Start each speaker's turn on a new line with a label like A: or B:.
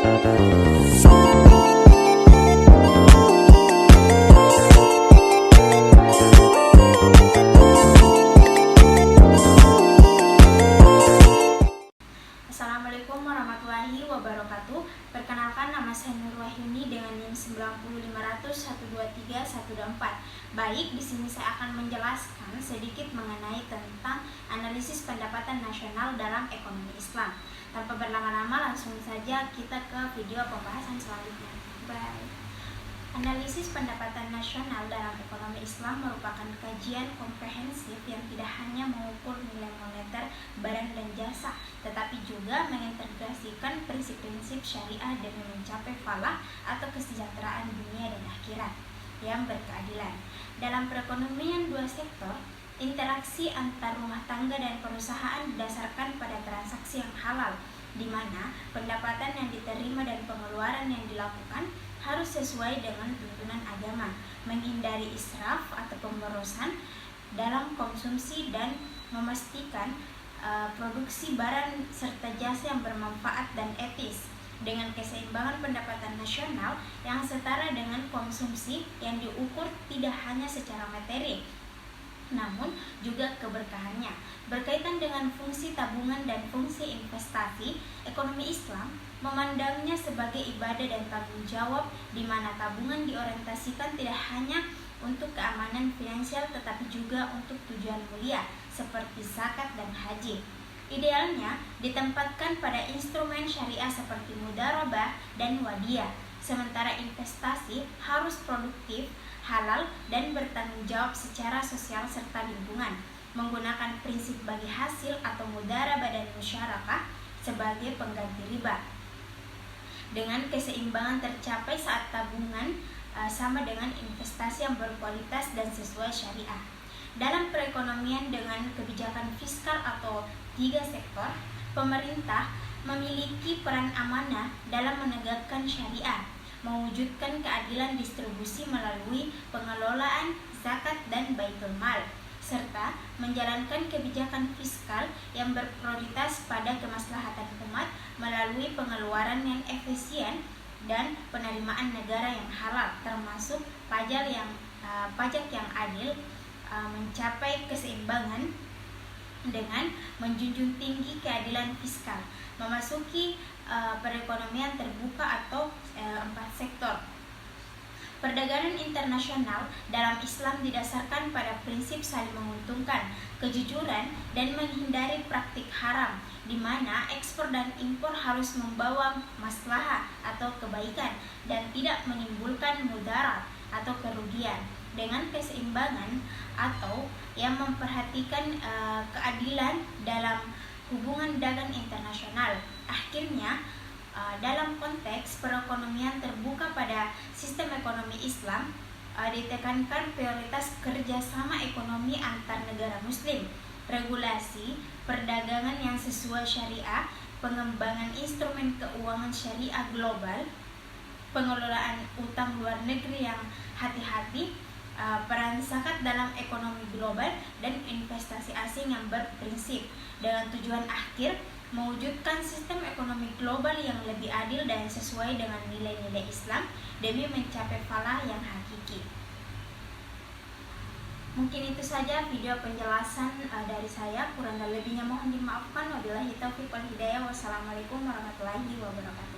A: Assalamualaikum warahmatullahi wabarakatuh. Perkenalkan, nama saya Nur Wahyuni dengan NIM 90500123124. Baik, di sini saya akan menjelaskan sedikit mengenai tentang analisis pendapatan nasional dalam ekonomi Islam. Tanpa berlama-lama, langsung saja kita ke video pembahasan selanjutnya. Baik. Analisis pendapatan nasional dalam ekonomi Islam merupakan kajian komprehensif yang tidak hanya mengukur nilai moneter barang dan jasa, tetapi juga mengintegrasikan prinsip-prinsip syariah demi mencapai falah atau kesejahteraan dunia dan akhirat yang berkeadilan. Dalam perekonomian dua sektor, interaksi antar rumah tangga dan perusahaan didasarkan pada transaksi yang halal, di mana pendapatan yang diterima dan pengeluaran yang dilakukan harus sesuai dengan tuntunan agama, menghindari israf atau pemborosan dalam konsumsi dan memastikan produksi barang serta jasa yang bermanfaat dan etis, dengan keseimbangan pendapatan nasional yang setara dengan konsumsi yang diukur tidak hanya secara materi, namun juga keberkahannya. Berkaitan dengan fungsi tabungan dan fungsi investasi, ekonomi Islam memandangnya sebagai ibadah dan tanggung jawab, di mana tabungan diorientasikan tidak hanya untuk keamanan finansial tetapi juga untuk tujuan mulia seperti zakat dan haji. Idealnya ditempatkan pada instrumen syariah seperti mudharabah dan wadiyah, sementara investasi harus produktif, halal, dan bertanggung jawab secara sosial serta lingkungan, menggunakan prinsip bagi hasil atau mudharabah dan musyarakah sebagai pengganti riba. Dengan keseimbangan tercapai saat tabungan sama dengan investasi yang berkualitas dan sesuai syariah. Dalam perekonomian dengan kebijakan fiskal atau tiga sektor, pemerintah memiliki peran amanah dalam menegakkan syariah, mewujudkan keadilan distribusi melalui pengelolaan zakat dan baitul mal, serta menjalankan kebijakan fiskal yang berprioritas pada kemaslahatan umat melalui pengeluaran yang efisien dan penerimaan negara yang halal, termasuk pajak yang adil, mencapai keseimbangan dengan menjunjung tinggi keadilan fiskal, memasuki perekonomian terbuka atau 4 sektor. Perdagangan internasional dalam Islam didasarkan pada prinsip saling menguntungkan, kejujuran, dan menghindari praktik haram, di mana ekspor dan impor harus membawa maslahah atau kebaikan dan tidak menimbulkan mudarat atau kerugian, dengan keseimbangan atau yang memperhatikan keadilan dalam hubungan dagang internasional. Akhirnya, dalam konteks perekonomian terbuka pada sistem ekonomi Islam, ditekankan prioritas kerjasama ekonomi antar negara muslim, regulasi perdagangan yang sesuai syariah, pengembangan instrumen keuangan syariah global, pengelolaan utang luar negeri yang hati-hati, peran zakat dalam ekonomi global, dan investasi asing yang berprinsip, dengan tujuan akhir mewujudkan sistem ekonomi global yang lebih adil dan sesuai dengan nilai-nilai Islam demi mencapai falah yang hakiki. Mungkin itu saja video penjelasan dari saya. Kurang dan lebihnya mohon dimaafkan. Wabillahi taufiq wal hidayah. Wassalamualaikum warahmatullahi wabarakatuh.